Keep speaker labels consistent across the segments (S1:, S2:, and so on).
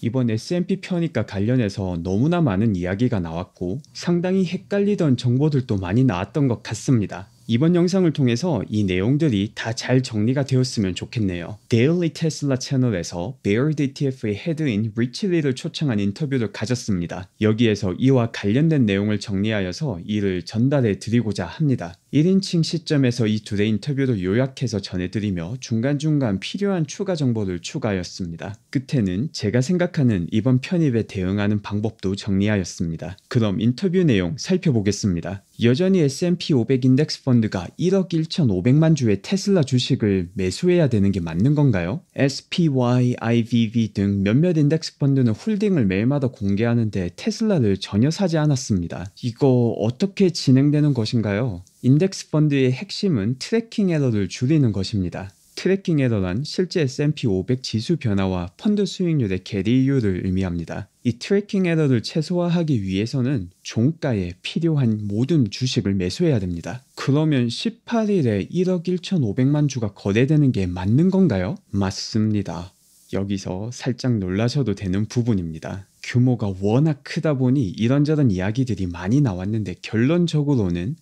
S1: 이번 S&P 편입과 관련해서 너무나 많은 이야기가 나왔고 상당히 헷갈리던 정보들도 많이 나왔던 것 같습니다. 이번 영상을 통해서 이 내용들이 다 잘 정리가 되었으면 좋겠네요. 데일리 테슬라 채널에서 베어드 ETF의 헤드인 리치 리를 초청한 인터뷰를 가졌습니다. 여기에서 이와 관련된 내용을 정리하여서 이를 전달해 드리고자 합니다. 1인칭 시점에서 이 둘의 인터뷰를 요약해서 전해드리며 중간중간 필요한 추가 정보를 추가하였습니다. 끝에는 제가 생각하는 이번 편입에 대응하는 방법도 정리하였습니다. 그럼 인터뷰 내용 살펴보겠습니다. 여전히 S&P 500 인덱스 펀드가 1억 1,500만 주의 테슬라 주식을 매수해야 되는 게 맞는 건가요? SPY, IVV 등 몇몇 인덱스 펀드는 홀딩을 매일마다 공개하는데 테슬라를 전혀 사지 않았습니다. 이거 어떻게 진행되는 것인가요? 인덱스 펀드의 핵심은 트래킹 에러를 줄이는 것입니다. 트래킹 에러란 실제 S&P 500 지수 변화와 펀드 수익률의 괴리율을 의미합니다. 이 트래킹 에러를 최소화하기 위해서는 종가에 필요한 모든 주식을 매수해야 됩니다. 그러면 18일에 1억 1,500만 주가 거래되는 게 맞는 건가요? 맞습니다. 여기서 살짝 놀라셔도 되는 부분입니다. 규모가 워낙 크다 보니 이런저런 이야기들이 많이 나왔는데 결론적으로는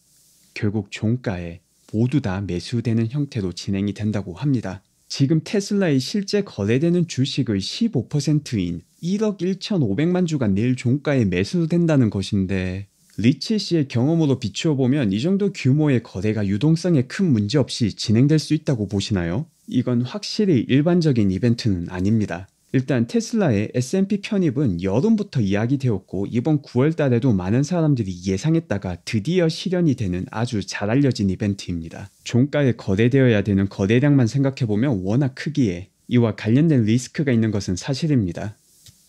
S1: 결국 종가에 모두 다 매수되는 형태로 진행이 된다고 합니다. 지금 테슬라의 실제 거래되는 주식의 15%인 1억 1,500만 주가 내일 종가에 매수된다는 것인데 리치 씨의 경험으로 비추어 보면 이 정도 규모의 거래가 유동성에 큰 문제 없이 진행될 수 있다고 보시나요? 이건 확실히 일반적인 이벤트는 아닙니다. 일단 테슬라의 S&P 편입은 여름부터 이야기되었고 이번 9월 달에도 많은 사람들이 예상했다가 드디어 실현이 되는 아주 잘 알려진 이벤트입니다. 종가에 거래되어야 되는 거래량만 생각해보면 워낙 크기에 이와 관련된 리스크가 있는 것은 사실입니다.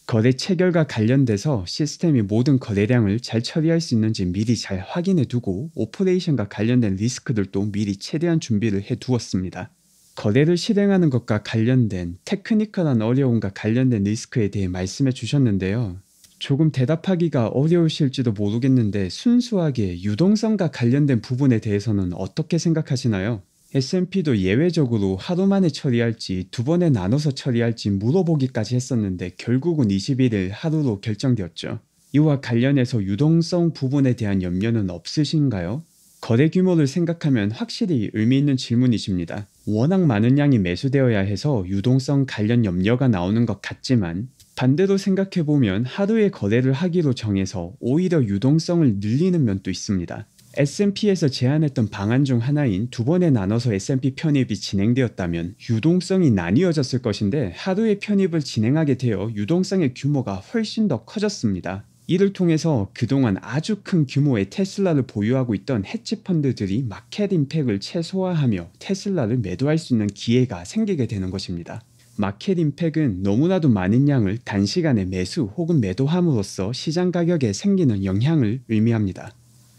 S1: 거래 체결과 관련돼서 시스템이 모든 거래량을 잘 처리할 수 있는지 미리 잘 확인해 두고 오퍼레이션과 관련된 리스크들도 미리 최대한 준비를 해 두었습니다. 거래를 실행하는 것과 관련된 테크니컬한 어려움과 관련된 리스크에 대해 말씀해 주셨는데요. 조금 대답하기가 어려우실지도 모르겠는데 순수하게 유동성과 관련된 부분에 대해서는 어떻게 생각하시나요? S&P도 예외적으로 하루 만에 처리할지 두 번에 나눠서 처리할지 물어보기까지 했었는데 결국은 21일 하루로 결정되었죠. 이와 관련해서 유동성 부분에 대한 염려는 없으신가요? 거래 규모를 생각하면 확실히 의미 있는 질문이십니다. 워낙 많은 양이 매수되어야 해서 유동성 관련 염려가 나오는 것 같지만 반대로 생각해보면 하루에 거래를 하기로 정해서 오히려 유동성을 늘리는 면도 있습니다. S&P에서 제안했던 방안 중 하나인 두 번에 나눠서 S&P 편입이 진행되었다면 유동성이 나뉘어졌을 것인데 하루에 편입을 진행하게 되어 유동성의 규모가 훨씬 더 커졌습니다. 이를 통해서 그동안 아주 큰 규모의 테슬라를 보유하고 있던 헤지펀드들이 마켓 임팩을 최소화하며 테슬라를 매도할 수 있는 기회가 생기게 되는 것입니다. 마켓 임팩은 너무나도 많은 양을 단시간에 매수 혹은 매도함으로써 시장 가격에 생기는 영향을 의미합니다.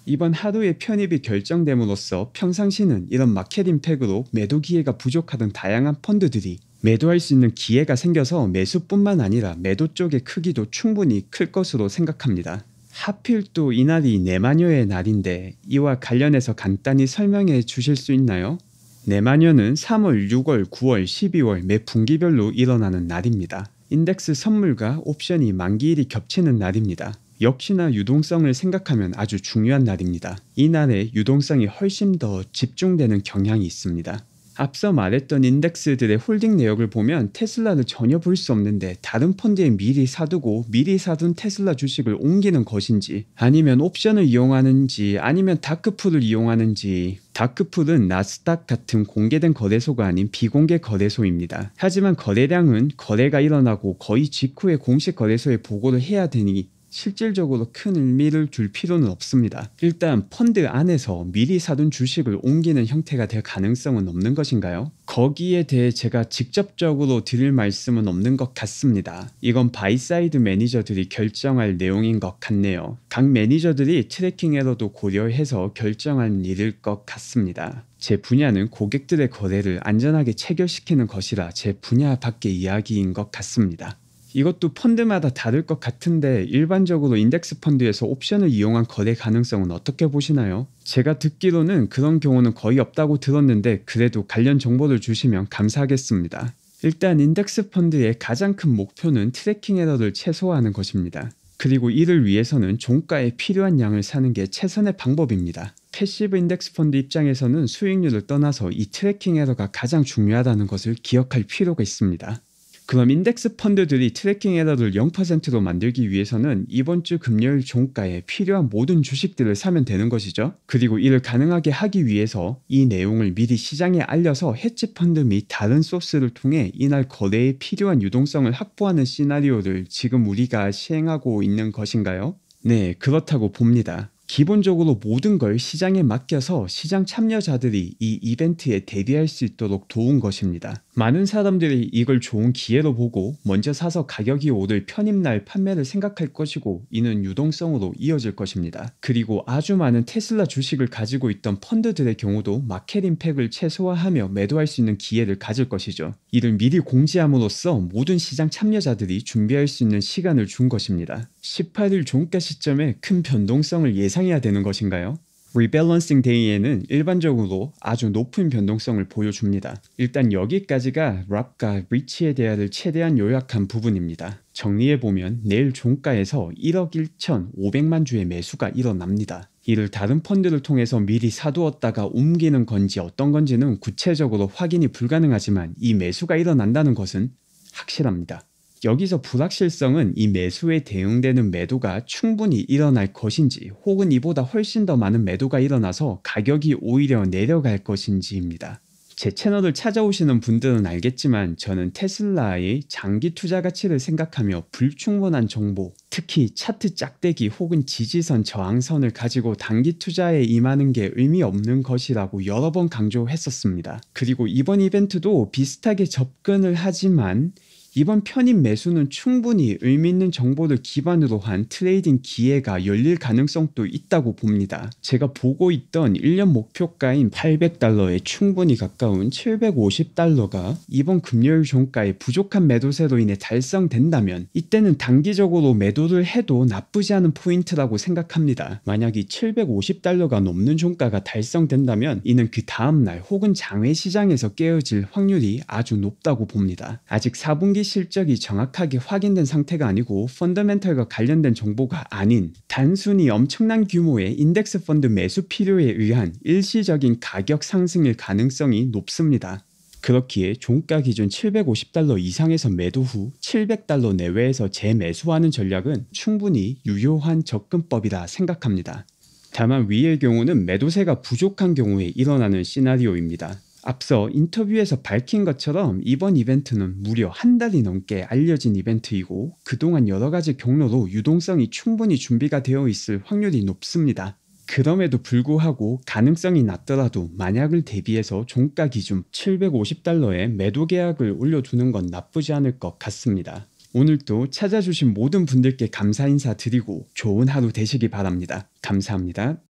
S1: 이번 하루의 편입이 결정됨으로써 평상시는 이런 마켓 임팩으로 매도 기회가 부족하던 다양한 펀드들이 매도할 수 있는 기회가 생겨서 매수뿐만 아니라 매도 쪽의 크기도 충분히 클 것으로 생각합니다. 하필 또 이날이 네마녀의 날인데 이와 관련해서 간단히 설명해 주실 수 있나요? 네마녀는 3월, 6월, 9월, 12월 매 분기별로 일어나는 날입니다. 인덱스 선물과 옵션이 만기일이 겹치는 날입니다. 역시나 유동성을 생각하면 아주 중요한 날입니다. 이 날에 유동성이 훨씬 더 집중되는 경향이 있습니다. 앞서 말했던 인덱스들의 홀딩 내역을 보면 테슬라를 전혀 볼 수 없는데 다른 펀드에 미리 사두고 미리 사둔 테슬라 주식을 옮기는 것인지 아니면 옵션을 이용하는지 아니면 다크풀을 이용하는지 다크풀은 나스닥 같은 공개된 거래소가 아닌 비공개 거래소입니다. 하지만 거래량은 거래가 일어나고 거의 직후에 공식 거래소에 보고를 해야 되니 실질적으로 큰 의미를 둘 필요는 없습니다. 일단 펀드 안에서 미리 사둔 주식을 옮기는 형태가 될 가능성은 없는 것인가요? 거기에 대해 제가 직접적으로 드릴 말씀은 없는 것 같습니다. 이건 바이사이드 매니저들이 결정할 내용인 것 같네요. 각 매니저들이 트래킹 에러도 고려해서 결정한 일일 것 같습니다. 제 분야는 고객들의 거래를 안전하게 체결시키는 것이라 제 분야 밖의 이야기인 것 같습니다. 이것도 펀드마다 다를 것 같은데 일반적으로 인덱스 펀드에서 옵션을 이용한 거래 가능성은 어떻게 보시나요? 제가 듣기로는 그런 경우는 거의 없다고 들었는데 그래도 관련 정보를 주시면 감사하겠습니다. 일단 인덱스 펀드의 가장 큰 목표는 트래킹 에러를 최소화하는 것입니다. 그리고 이를 위해서는 종가에 필요한 양을 사는 게 최선의 방법입니다. 패시브 인덱스 펀드 입장에서는 수익률을 떠나서 이 트래킹 에러가 가장 중요하다는 것을 기억할 필요가 있습니다. 그럼 인덱스 펀드들이 트래킹 에러를 0%로 만들기 위해서는 이번 주 금요일 종가에 필요한 모든 주식들을 사면 되는 것이죠. 그리고 이를 가능하게 하기 위해서 이 내용을 미리 시장에 알려서 헤지 펀드 및 다른 소스를 통해 이날 거래에 필요한 유동성을 확보하는 시나리오를 지금 우리가 시행하고 있는 것인가요? 네, 그렇다고 봅니다. 기본적으로 모든 걸 시장에 맡겨서 시장 참여자들이 이 이벤트에 대비할 수 있도록 도운 것입니다. 많은 사람들이 이걸 좋은 기회로 보고 먼저 사서 가격이 오를 편입날 판매를 생각할 것이고 이는 유동성으로 이어질 것입니다. 그리고 아주 많은 테슬라 주식을 가지고 있던 펀드들의 경우도 마켓 임팩을 최소화하며 매도할 수 있는 기회를 가질 것이죠. 이를 미리 공지함으로써 모든 시장 참여자들이 준비할 수 있는 시간을 준 것입니다. 18일 종가 시점에 큰 변동성을 예상해야 되는 것인가요? 리밸런싱 데이에는 일반적으로 아주 높은 변동성을 보여줍니다. 일단 여기까지가 랍과 리치에 대하를 최대한 요약한 부분입니다. 정리해보면 내일 종가에서 1억 1,500만 주의 매수가 일어납니다. 이를 다른 펀드를 통해서 미리 사두었다가 옮기는 건지 어떤 건지는 구체적으로 확인이 불가능하지만 이 매수가 일어난다는 것은 확실합니다. 여기서 불확실성은 이 매수에 대응되는 매도가 충분히 일어날 것인지 혹은 이보다 훨씬 더 많은 매도가 일어나서 가격이 오히려 내려갈 것인지입니다. 제 채널을 찾아오시는 분들은 알겠지만 저는 테슬라의 장기 투자 가치를 생각하며 불충분한 정보, 특히 차트 짝대기 혹은 지지선 저항선을 가지고 단기 투자에 임하는 게 의미 없는 것이라고 여러 번 강조했었습니다. 그리고 이번 이벤트도 비슷하게 접근을 하지만 이번 편입 매수는 충분히 의미 있는 정보를 기반으로 한 트레이딩 기회가 열릴 가능성도 있다고 봅니다. 제가 보고 있던 1년 목표가인 $800에 충분히 가까운 $750가 이번 금요일 종가에 부족한 매도세로 인해 달성된다면 이때는 단기적으로 매도를 해도 나쁘지 않은 포인트라고 생각합니다. 만약 이 $750가 넘는 종가가 달성된다면 이는 그 다음날 혹은 장외 시장에서 깨어질 확률이 아주 높다고 봅니다. 아직 4분기 실적이 정확하게 확인된 상태가 아니고 펀더멘털과 관련된 정보가 아닌 단순히 엄청난 규모의 인덱스 펀드 매수 필요에 의한 일시적인 가격 상승일 가능성이 높습니다. 그렇기에 종가 기준 $750 이상에서 매도 후 $700 내외에서 재매수하는 전략은 충분히 유효한 접근법이라 생각합니다. 다만 위의 경우는 매도세가 부족한 경우에 일어나는 시나리오입니다. 앞서 인터뷰에서 밝힌 것처럼 이번 이벤트는 무려 한 달이 넘게 알려진 이벤트이고 그동안 여러가지 경로로 유동성이 충분히 준비가 되어 있을 확률이 높습니다. 그럼에도 불구하고 가능성이 낮더라도 만약을 대비해서 종가 기준 $750에 매도 계약을 올려두는 건 나쁘지 않을 것 같습니다. 오늘도 찾아주신 모든 분들께 감사 인사 드리고 좋은 하루 되시기 바랍니다. 감사합니다.